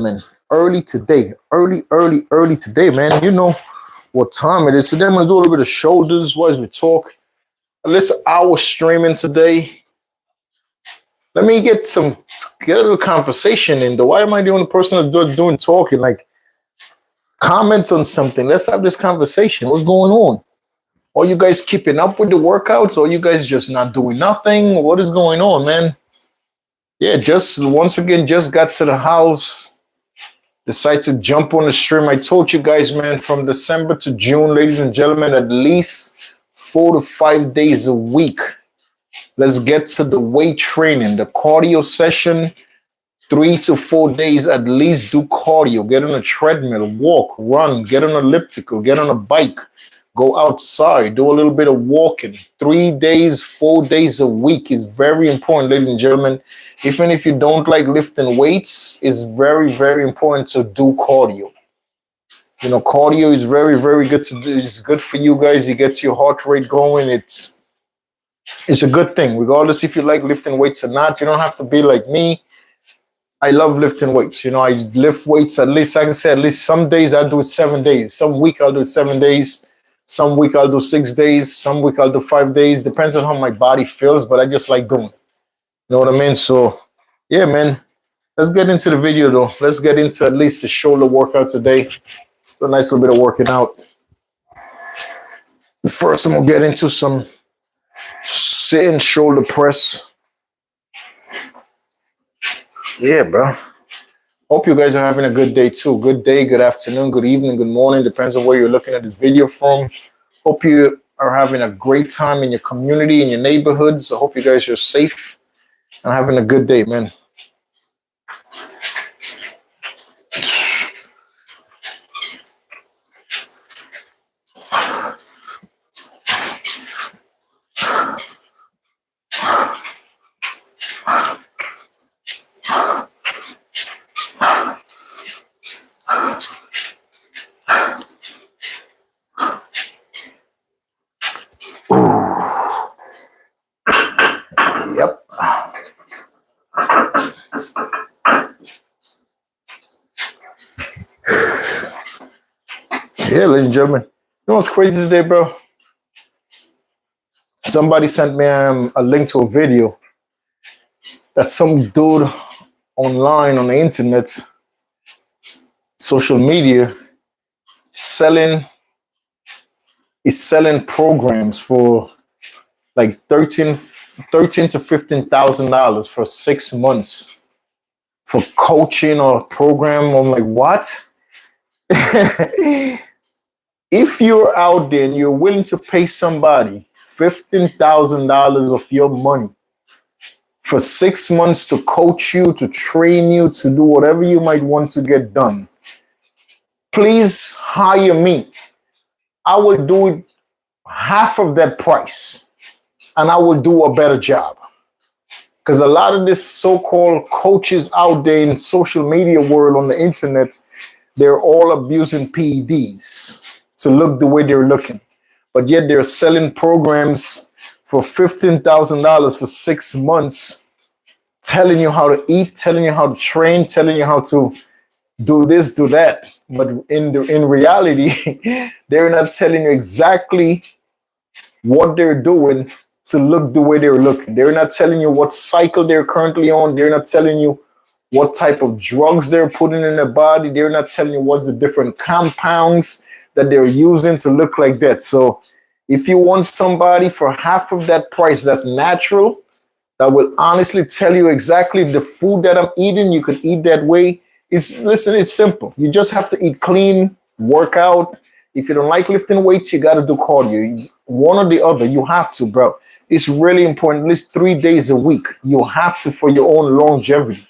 Man, early today, man. You know what time it is. Today I'm gonna do a little bit of shoulders while we talk. At least an hour streaming today. Let me get a little conversation in though. Why am I the only person that's doing talking? Like comments on something. Let's have this conversation. What's going on? Are you guys keeping up with the workouts? Or are you guys just not doing nothing? What is going on, man? Yeah, just once again, just got to the house. Decided to jump on the stream. I told you guys, man, from December to June, ladies and gentlemen, at least 4 to 5 days a week. Let's get to the weight training, the cardio session. 3 to 4 days at least do cardio. Get on a treadmill, walk, run, get on an elliptical, get on a bike, go outside, do a little bit of walking. 3 days, 4 days a week is very important, ladies and gentlemen. Even if you don't like lifting weights, it's very, very important to do cardio. You know, cardio is very, very good to do. It's good for you guys. It gets your heart rate going. It's a good thing, regardless if you like lifting weights or not. You don't have to be like me. I love lifting weights. You know, I lift weights at least, I can say at least some days I'll do it 7 days. Some week I'll do it 7 days. Some week I'll do 6 days. Some week I'll do 5 days. Depends on how my body feels, but I just like doing it. You know what I mean? So, yeah, man. Let's get into the video, though. Let's get into at least the shoulder workout today. A nice little bit of working out. First, I'm going to get into some sitting shoulder press. Yeah, bro. Hope you guys are having a good day, too. Good day, good afternoon, good evening, good morning. Depends on where you're looking at this video from. Hope you are having a great time in your community, in your neighborhoods. I hope you guys are safe and having a good day, man. Yep. Yeah, ladies and gentlemen. You know what's crazy today, bro? Somebody sent me a link to a video that some dude online on the internet, social media, selling programs for like $13 to $15,000 for 6 months for coaching or program. I'm like, what? If you're out there and you're willing to pay somebody $15,000 of your money for 6 months to coach you, to train you, to do whatever you might want to get done, please hire me. I will do it half of that price and I will do a better job. Because a lot of this so-called coaches out there in social media world on the internet, they're all abusing PEDs to look the way they're looking. But yet they're selling programs for $15,000 for 6 months, telling you how to eat, telling you how to train, telling you how to do this, do that. But in reality, they're not telling you exactly what they're doing to look the way they're looking. They're not telling you what cycle they're currently on. They're not telling you what type of drugs they're putting in their body. They're not telling you what's the different compounds that they're using to look like that. So if you want somebody for half of that price that's natural, that will honestly tell you exactly the food that I'm eating, you could eat that way. It's simple. You just have to eat clean, work out. If you don't like lifting weights, you got to do cardio. One or the other, you have to, bro. It's really important. At least 3 days a week. You have to for your own longevity.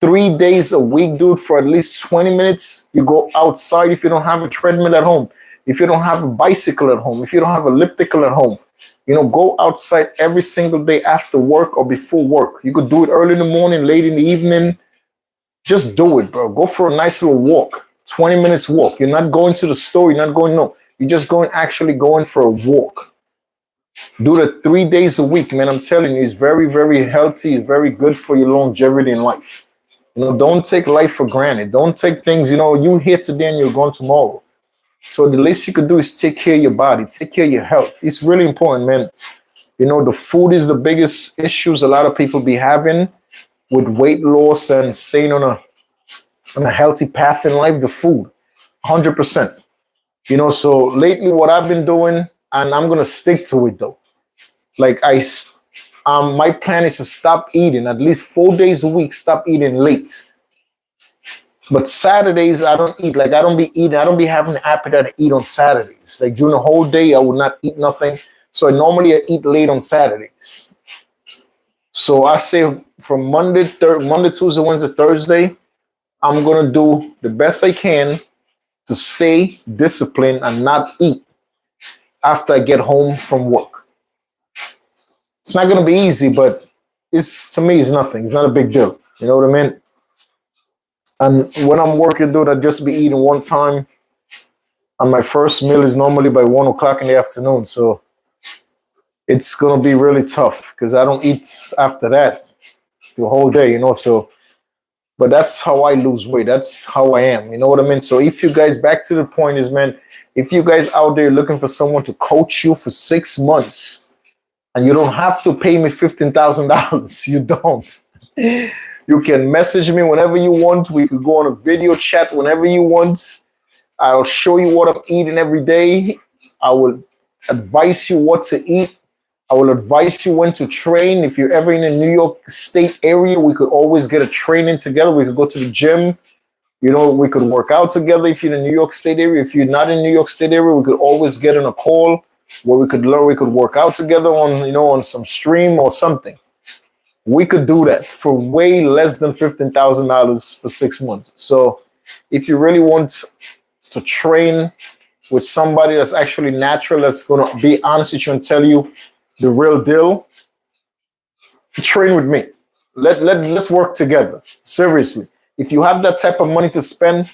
3 days a week, dude, for at least 20 minutes. You go outside if you don't have a treadmill at home. If you don't have a bicycle at home. If you don't have elliptical at home. You know, go outside every single day after work or before work. You could do it early in the morning, late in the evening. Just do it, bro. Go for a nice little walk. 20 minutes walk. You're not going to the store. You're not going, no. You're just actually going for a walk. Do it 3 days a week, man. I'm telling you, it's very, very healthy. It's very good for your longevity in life. Don't take life for granted. Don't take things, you here today and you're gone tomorrow. So the least you could do is take care of your body, take care of your health. It's really important, man. The food is the biggest issues a lot of people be having with weight loss and staying on a healthy path in life. The food, 100%. So lately what I've been doing, and I'm gonna stick to it though. Like my plan is to stop eating at least 4 days a week. Stop eating late. But Saturdays I don't eat. Like I don't be eating. I don't be having the appetite to eat on Saturdays. Like during the whole day, I would not eat nothing. So normally I eat late on Saturdays. So I say from Monday, Tuesday, Wednesday, Thursday, I'm gonna do the best I can to stay disciplined and not eat after I get home from work. It's not gonna be easy, but to me, it's nothing. It's not a big deal. You know what I mean? And when I'm working, dude, I just be eating one time. And my first meal is normally by 1 o'clock in the afternoon. So it's gonna be really tough because I don't eat after that the whole day, So, but that's how I lose weight. That's how I am. You know what I mean? So if you guys, back to the point is, man, if you guys out there looking for someone to coach you for 6 months, and you don't have to pay me $15,000, you don't. You can message me whenever you want. We could go on a video chat whenever you want. I'll show you what I'm eating every day. I will advise you what to eat. I will advise you when to train. If you're ever in the New York State area, we could always get a training together. We could go to the gym. We could work out together if you're in the New York State area. If you're not in the New York State area, we could always get on a call where we could learn. We could work out together on some stream or something. We could do that for way less than $15,000 for 6 months. So if you really want to train with somebody that's actually natural, that's going to be honest with you and tell you the real deal, train with me. Let's work together. Seriously. If you have that type of money to spend,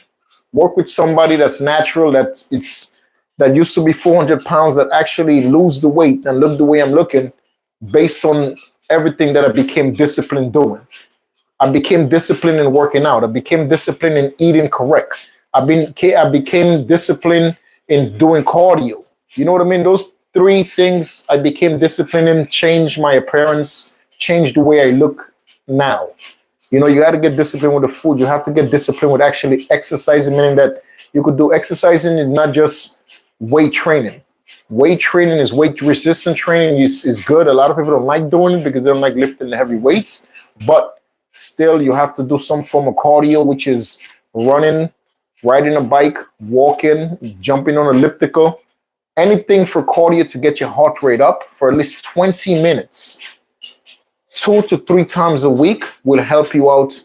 work with somebody that's natural, that used to be 400 pounds, that actually lose the weight and look the way I'm looking based on everything that I became disciplined doing. I became disciplined in working out. I became disciplined in eating correct. I became disciplined in doing cardio. You know what I mean? Those 3 things I became disciplined in, changed my appearance, changed the way I look now. You got to get disciplined with the food. You have to get disciplined with actually exercising, meaning that you could do exercising and not just weight training. Weight training is weight resistant training is good. A lot of people don't like doing it because they don't like lifting the heavy weights, but still you have to do some form of cardio, which is running, riding a bike, walking, jumping on elliptical, anything for cardio to get your heart rate up for at least 20 minutes. 2 to 3 times a week will help you out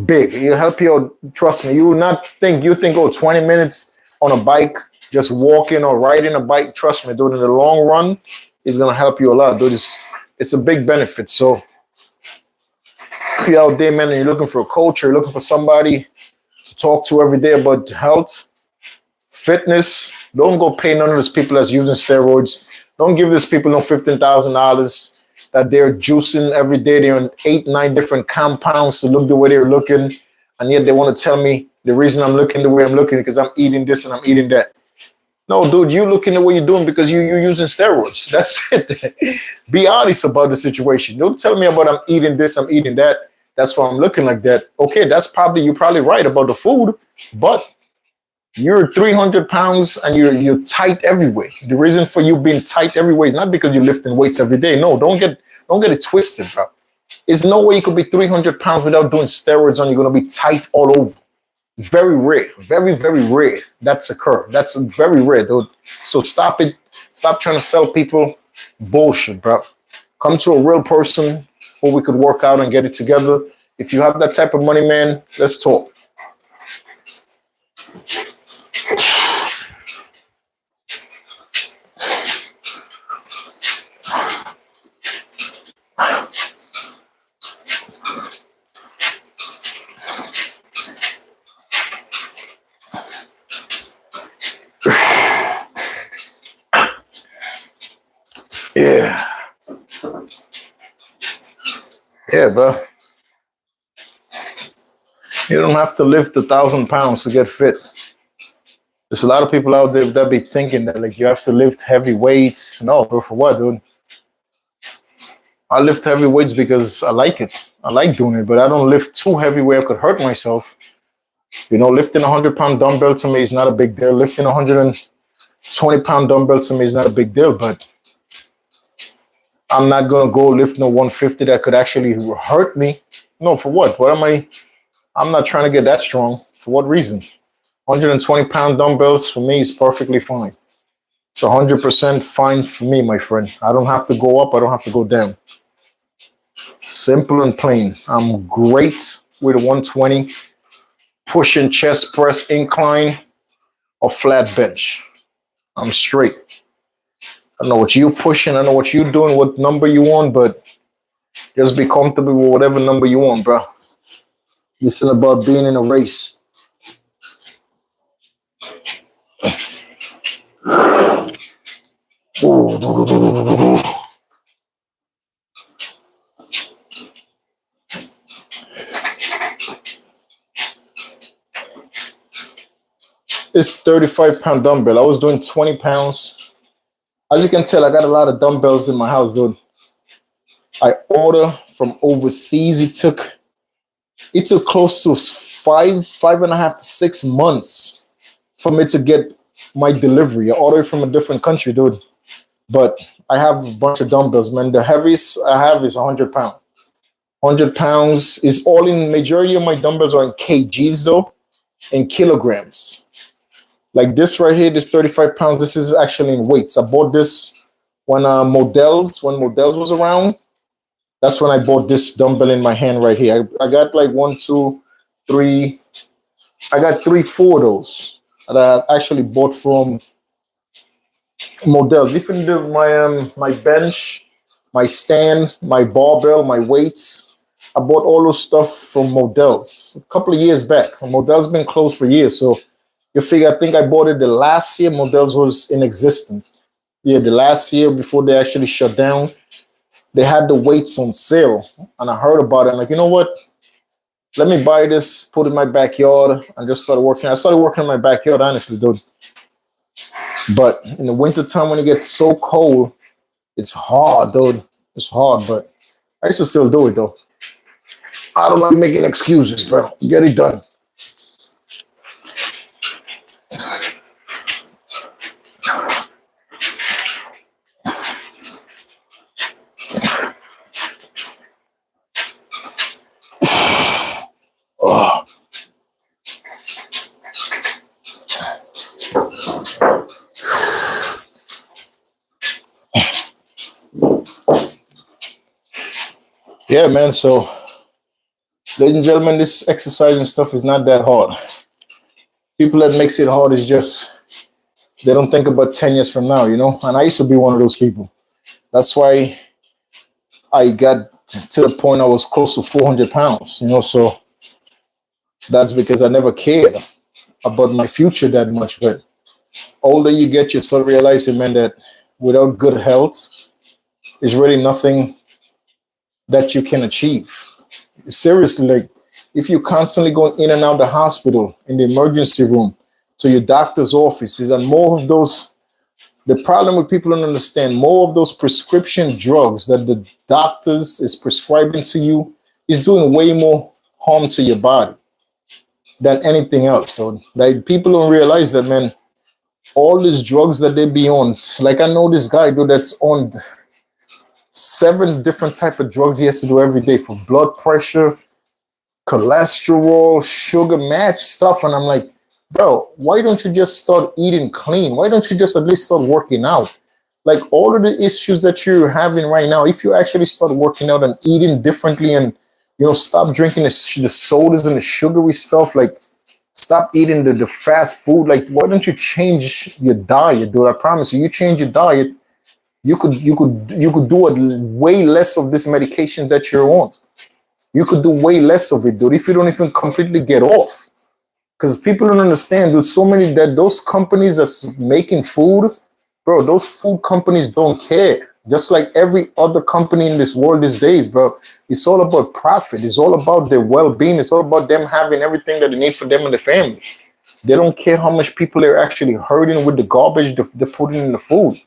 big. It'll help you out. Trust me. You will not think, 20 minutes on a bike, just walking or riding a bike. Trust me, dude, in the long run, it's going to help you a lot, dude. It's a big benefit. So if you're out there, man, and you're looking for a coach or you're looking for somebody to talk to every day about health, fitness, don't go pay none of these people that's using steroids. Don't give these people no $15,000 that they're juicing every day. They're on 8, 9 different compounds to look the way they're looking. And yet they want to tell me the reason I'm looking the way I'm looking because I'm eating this and I'm eating that. No, dude, you looking the way you're doing because you're using steroids. That's it. Be honest about the situation. Don't tell me about I'm eating this, I'm eating that. That's why I'm looking like that. Okay, you're probably right about the food, but you're 300 pounds and you're tight everywhere. The reason for you being tight everywhere is not because you're lifting weights every day. No, don't get it twisted, bro. There's no way you could be 300 pounds without doing steroids and you're going to be tight all over. Very rare. Very, very rare that's occur. That's very rare, dude. So stop it. Stop trying to sell people bullshit, bro. Come to a real person who we could work out and get it together. If you have that type of money, man, let's talk. Yeah, bro. You don't have to lift 1,000 pounds to get fit. There's a lot of people out there that be thinking that like you have to lift heavy weights. No, bro, for what, dude? I lift heavy weights because I like it. I like doing it, but I don't lift too heavy where I could hurt myself. You know, lifting a 100-pound dumbbell to me is not a big deal. Lifting a 120-pound dumbbell to me is not a big deal, but I'm not gonna go lift no 150 that could actually hurt me. No, for what? What am I? I'm not trying to get that strong. For what reason? 120-pound dumbbells for me is perfectly fine. It's 100% fine for me, my friend. I don't have to go up. I don't have to go down. Simple and plain. I'm great with a 120, pushing chest press incline or flat bench. I'm straight. I know what you're pushing. I know what you're doing, what number you want, but just be comfortable with whatever number you want, bro. This is about being in a race. It's 35-pound dumbbell. I was doing 20 pounds. As you can tell, I got a lot of dumbbells in my house, dude. I order from overseas. It took close to 5.5 to 6 months for me to get my delivery. I ordered from a different country, dude. But I have a bunch of dumbbells, man. The heaviest I have is 100 pounds. 100 pounds is all in. Majority of my dumbbells are in kgs, though, in kilograms. Like this right here, this 35 pounds, this is actually in weights. I bought this when Models was around. That's when I bought this dumbbell in my hand right here. I got like 1, 2, 3. I got 3, 4 of those that I actually bought from Models. Even my bench, my stand, my barbell, my weights. I bought all those stuff from Models a couple of years back. Models been closed for years, so you figure, I think I bought it the last year Models was in existence. Yeah, the last year before they actually shut down, they had the weights on sale. And I heard about it. I'm like, you know what? Let me buy this, put it in my backyard, and just started working. I started working in my backyard, honestly, dude. But in the wintertime, when it gets so cold, it's hard, dude. It's hard, but I used to still do it, though. I don't like making excuses, bro. Get it done. Yeah, man. So, ladies and gentlemen, this exercise and stuff is not that hard. People that makes it hard is just they don't think about 10 years from now, you know. And I used to be one of those people. That's why I got to the point I was close to 400 pounds, you know. So that's because I never cared about my future that much. But older you get, you start realizing, man, that without good health, there's really nothing that you can achieve. Seriously, like if you're constantly going in and out of the hospital, in the emergency room, to your doctor's offices, and more of those, the problem with people don't understand, more of those prescription drugs that the doctors is prescribing to you is doing way more harm to your body than anything else, though. Like people don't realize that, man, all these drugs that they be on, like I know this guy, dude, that's on 7 different type of drugs he has to do every day for blood pressure, cholesterol, sugar match stuff. And I'm like, bro, why don't you just start eating clean? Why don't you just at least start working out? Like all of the issues that you're having right now, if you actually start working out and eating differently and, you know, stop drinking the sodas and the sugary stuff, like stop eating the fast food. Like, why don't you change your diet, dude? I promise you, you change your diet, you could do way less of this medication that you're on. You could do way less of it, dude, if you don't even completely get off. Because people don't understand, dude, so many that those companies that's making food, bro, those food companies don't care. Just like every other company in this world these days, bro. It's all about profit. It's all about their well-being. It's all about them having everything that they need for them and their family. They don't care how much people are actually hurting with the garbage they're putting in the food.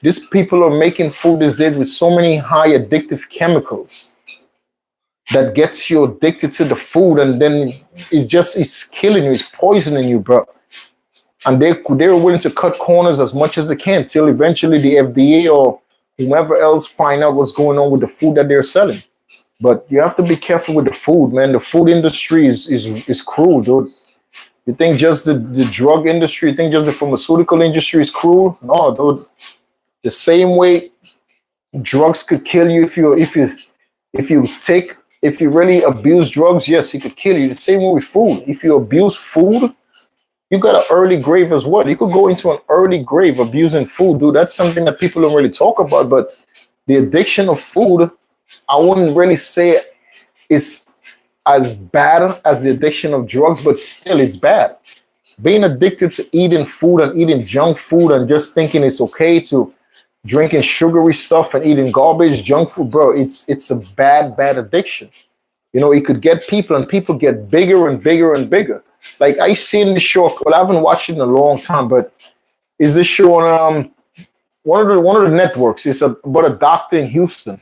These people are making food these days with so many high addictive chemicals that gets you addicted to the food, and then it's killing you, it's poisoning you, bro. And they're willing to cut corners as much as they can till eventually the FDA or whomever else find out what's going on with the food that they're selling. But you have to be careful with the food, man. The food industry is cruel, dude. You think just the drug industry, you think just the pharmaceutical industry is cruel? No, dude. The same way drugs could kill you if you really abuse drugs, yes, it could kill you. The same way with food. If you abuse food, you got an early grave as well. You could go into an early grave abusing food, dude. That's something that people don't really talk about. But the addiction of food, I wouldn't really say is as bad as the addiction of drugs, but still it's bad. Being addicted to eating food and eating junk food and just thinking it's okay to drinking sugary stuff and eating garbage, junk food, bro, it's a bad addiction. You know, it could get people, and people get bigger and bigger and bigger. Like I seen the show, well, I haven't watched it in a long time, but is this show on one of the networks? It's about a doctor in Houston.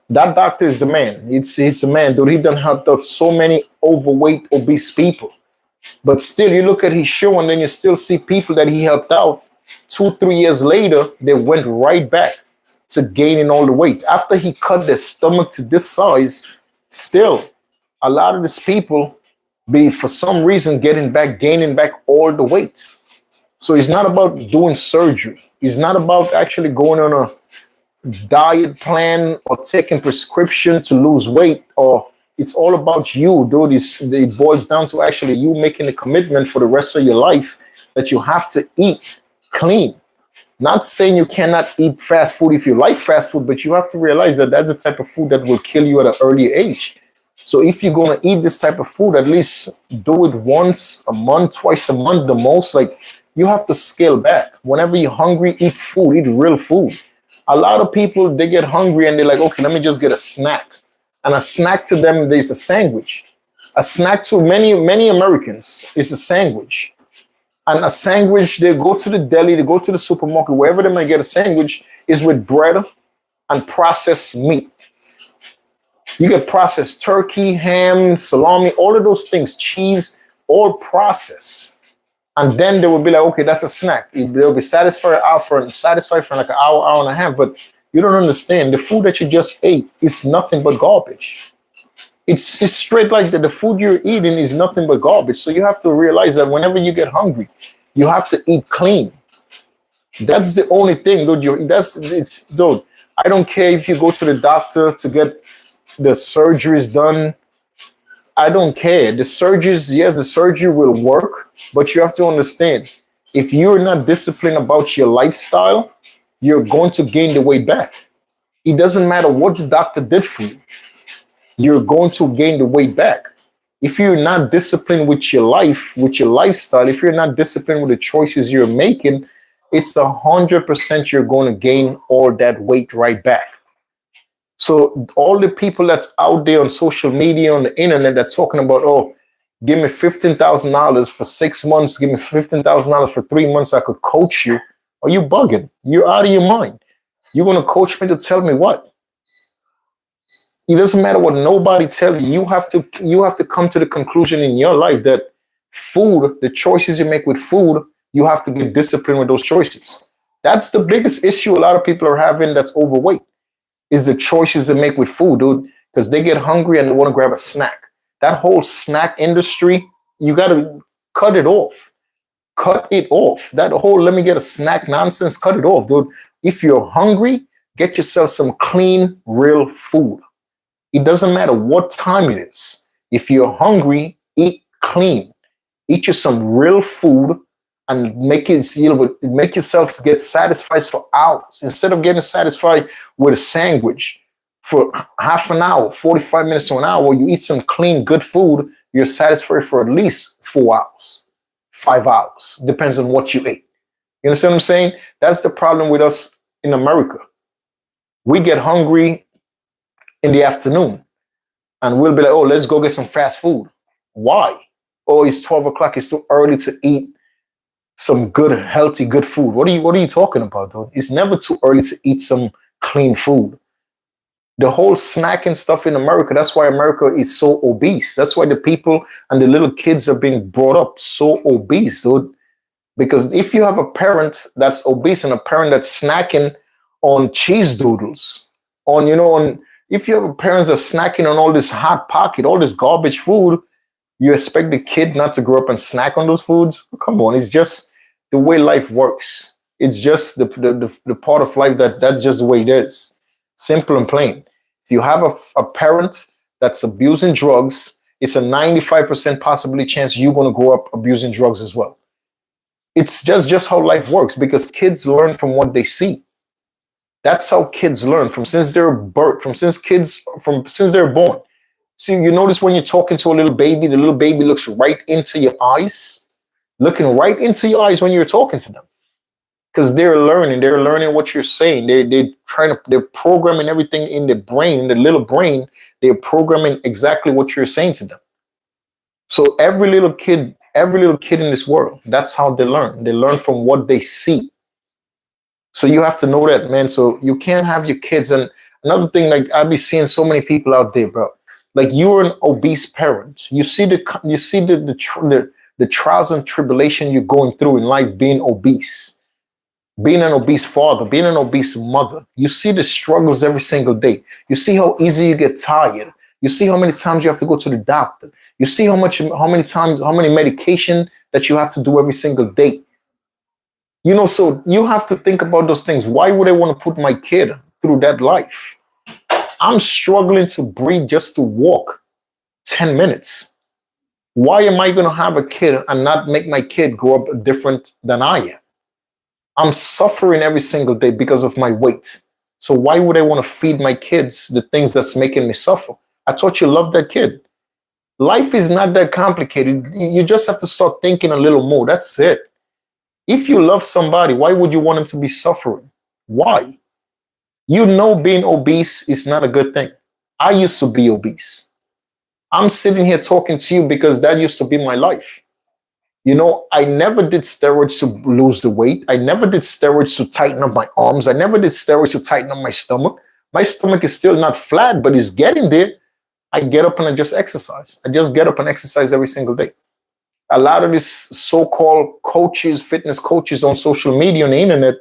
That doctor is the man. It's a man, dude. He done helped out so many overweight, obese people. But still, you look at his show, and then you still see people that he helped out. 2-3 years later, they went right back to gaining all the weight. After he cut their stomach to this size, still, a lot of these people be, for some reason, gaining back all the weight. So it's not about doing surgery. It's not about actually going on a diet plan or taking prescription to lose weight, or it's all about you, dude. It boils down to actually you making a commitment for the rest of your life that you have to eat clean. Not saying you cannot eat fast food if you like fast food, but you have to realize that that's the type of food that will kill you at an early age. So if you're going to eat this type of food, at least do it once a month, twice a month, the most. Like, you have to scale back. Whenever you're hungry, eat food, eat real food. A lot of people, they get hungry and they're like, okay, let me just get a snack. And a snack to them is a sandwich. A snack to many Americans is a sandwich. And a sandwich, they go to the deli, they go to the supermarket, wherever they might get a sandwich, is with bread and processed meat. You get processed turkey, ham, salami, all of those things, cheese, all processed. And then they will be like, okay, that's a snack. They'll be satisfied for like an hour and a half. But you don't understand. The food that you just ate is nothing but garbage. It's straight like that. The food you're eating is nothing but garbage. So you have to realize that whenever you get hungry, you have to eat clean. That's the only thing, dude. Dude, I don't care if you go to the doctor to get the surgeries done. I don't care. The surgeries, yes, the surgery will work, but you have to understand, if you're not disciplined about your lifestyle, you're going to gain the weight back. It doesn't matter what the doctor did for you. You're going to gain the weight back. If you're not disciplined with your life, with your lifestyle, if you're not disciplined with the choices you're making, it's 100% you're going to gain all that weight right back. So all the people that's out there on social media, on the internet, that's talking about, oh, give me $15,000 for 6 months, give me $15,000 for 3 months, I could coach you. Are you bugging? You're out of your mind. You're going to coach me to tell me what? It doesn't matter what nobody tell you. You have to come to the conclusion in your life that food, the choices you make with food, you have to get disciplined with those choices. That's the biggest issue a lot of people are having that's overweight, is the choices they make with food, dude, because they get hungry and they want to grab a snack. That whole snack industry, you got to cut it off. Cut it off. That whole let me get a snack nonsense, cut it off, dude. If you're hungry, get yourself some clean, real food. It doesn't matter what time it is. If you're hungry, eat clean. Eat you some real food and make yourself get satisfied for hours. Instead of getting satisfied with a sandwich for half an hour, 45 minutes to an hour, you eat some clean, good food, you're satisfied for at least 4 hours, 5 hours. Depends on what you ate. You understand what I'm saying? That's the problem with us in America. We get hungry in the afternoon and we'll be like, oh, let's go get some fast food. Why? Oh, it's 12 o'clock. It's too early to eat some good, healthy, good food. What are you talking about, though? It's never too early to eat some clean food. The whole snacking stuff in America, that's why America is so obese. That's why the people and the little kids are being brought up so obese, dude. Because if you have a parent that's obese and a parent that's snacking on cheese doodles, on if you have a parent that's snacking on all this hot pocket, all this garbage food, you expect the kid not to grow up and snack on those foods? Come on, it's just the way life works. It's just the part of life that's just the way it is. Simple and plain. If you have a parent that's abusing drugs, it's a 95% possibility chance you're going to grow up abusing drugs as well. It's just how life works because kids learn from what they see. That's how kids learn from since they're birth, from since they're born. See, you notice when you're talking to a little baby, the little baby looks right into your eyes, looking right into your eyes when you're talking to them. Because they're learning what you're saying. They're programming everything in the brain, in the little brain, they're programming exactly what you're saying to them. So every little kid in this world, that's how they learn. They learn from what they see. So you have to know that, man. So you can't have your kids. And another thing, like I be seeing so many people out there, bro. Like you're an obese parent. You see the trials and tribulation you're going through in life being obese, being an obese father, being an obese mother. You see the struggles every single day. You see how easy you get tired. You see how many times you have to go to the doctor. You see how many medication that you have to do every single day. So you have to think about those things. Why would I want to put my kid through that life? I'm struggling to breathe just to walk 10 minutes. Why am I going to have a kid and not make my kid grow up different than I am? I'm suffering every single day because of my weight. So why would I want to feed my kids the things that's making me suffer? I thought you loved that kid. Life is not that complicated. You just have to start thinking a little more. That's it. If you love somebody, why would you want them to be suffering? Why? Being obese is not a good thing. I used to be obese. I'm sitting here talking to you because that used to be my life. I never did steroids to lose the weight. I never did steroids to tighten up my arms. I never did steroids to tighten up my stomach. My stomach is still not flat, but it's getting there. I get up and I just exercise. I just get up and exercise every single day. A lot of these so-called coaches, fitness coaches on social media, on the internet,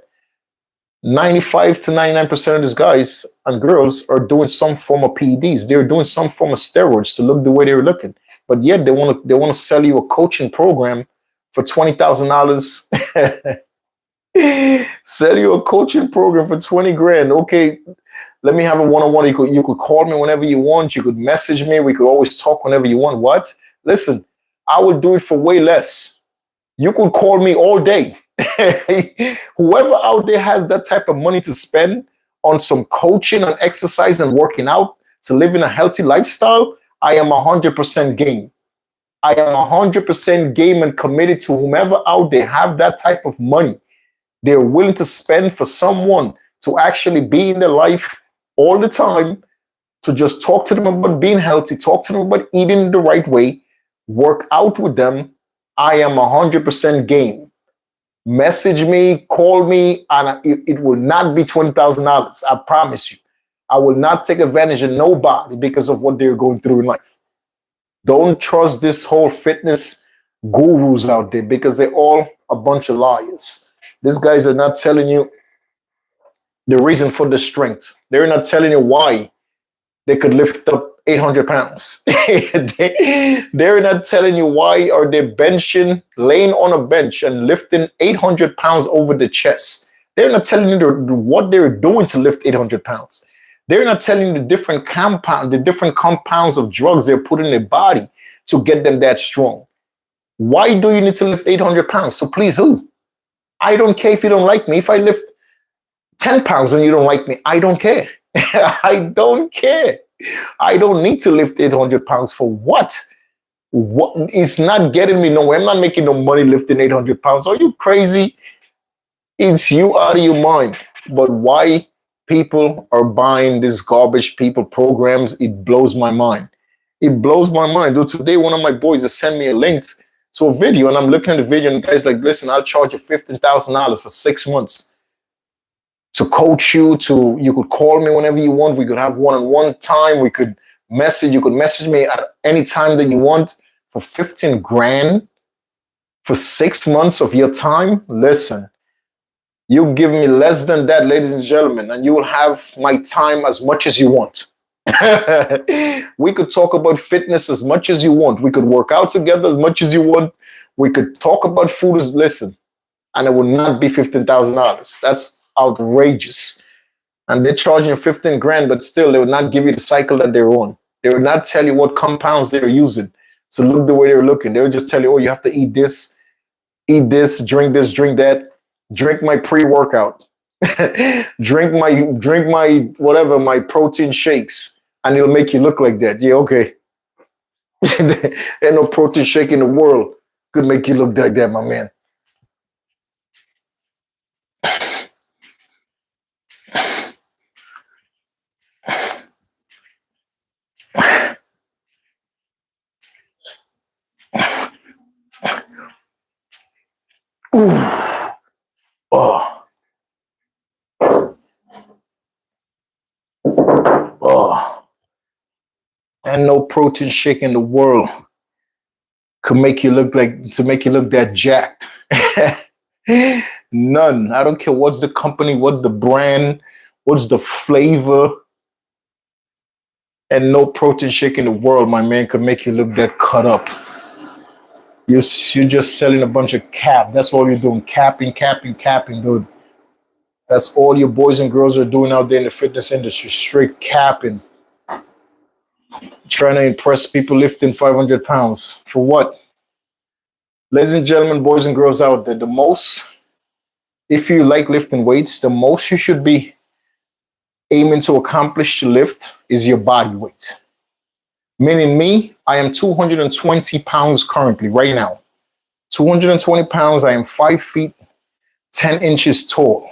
95 to 99% of these guys and girls are doing some form of PEDs. They're doing some form of steroids to look the way they're looking. But yet they want to sell you a coaching program for $20,000. Sell you a coaching program for 20 grand. Okay, let me have a one-on-one. You could call me whenever you want. You could message me. We could always talk whenever you want. What? Listen, I would do it for way less. You could call me all day. Whoever out there has that type of money to spend on some coaching and exercise and working out to live in a healthy lifestyle, I am 100% game. I am 100% game and committed to whomever out there have that type of money they're willing to spend for someone to actually be in their life all the time, to just talk to them about being healthy, talk to them about eating the right way, work out with them. I am 100% game. Message me, call me, and it will not be $20,000. I promise you. I will not take advantage of nobody because of what they're going through in life. Don't trust this whole fitness gurus out there because they're all a bunch of liars. These guys are not telling you the reason for the strength. They're not telling you why they could lift up 800 pounds. They're not telling you why are they benching, laying on a bench and lifting 800 pounds over the chest. They're not telling you what they're doing to lift 800 pounds. They're not telling you the different compounds of drugs they're putting in their body to get them that strong. Why do you need to lift 800 pounds? So please, who? I don't care if you don't like me. If I lift 10 pounds and you don't like me, I don't care. I don't care. I don't need to lift 800 pounds for what? What? It's not getting me nowhere. I'm not making no money lifting 800 pounds. Are you crazy? It's you out of your mind. But why people are buying these garbage people programs. It blows my mind. It blows my mind. Dude, today one of my boys has sent me a link to a video, and I'm looking at the video, and the guy's like, listen, I'll charge you $15,000 for 6 months to coach you. You could call me whenever you want. We could have one-on-one time. You could message me at any time that you want for 15 grand for 6 months of your time. Listen, you give me less than that, ladies and gentlemen, and you will have my time as much as you want. We could talk about fitness as much as you want. We could work out together as much as you want. We could talk about food as listen, and it would not be $15,000. That's outrageous. And they're charging you 15 grand, but still they would not give you the cycle that they're on. They would not tell you what compounds they're using to look the way they're looking. They would just tell you, oh, you have to eat this, drink this, drink that, drink my pre-workout, drink my whatever, my protein shakes, and it'll make you look like that. Yeah, okay. Ain't no protein shake in the world could make you look like that, my man. Ooh. Oh. Oh. And no protein shake in the world could make you look that jacked. None. I don't care what's the company, what's the brand, what's the flavor. And no protein shake in the world, my man, could make you look that cut up. You're just selling a bunch of cap. That's all you're doing. Capping, dude. That's all your boys and girls are doing out there in the fitness industry. Straight capping. Trying to impress people lifting 500 pounds. For what? Ladies and gentlemen, boys and girls out there, if you like lifting weights, the most you should be aiming to accomplish to lift is your body weight. Meaning me, I am 220 pounds currently, right now. 220 pounds, I am 5 feet, 10 inches tall.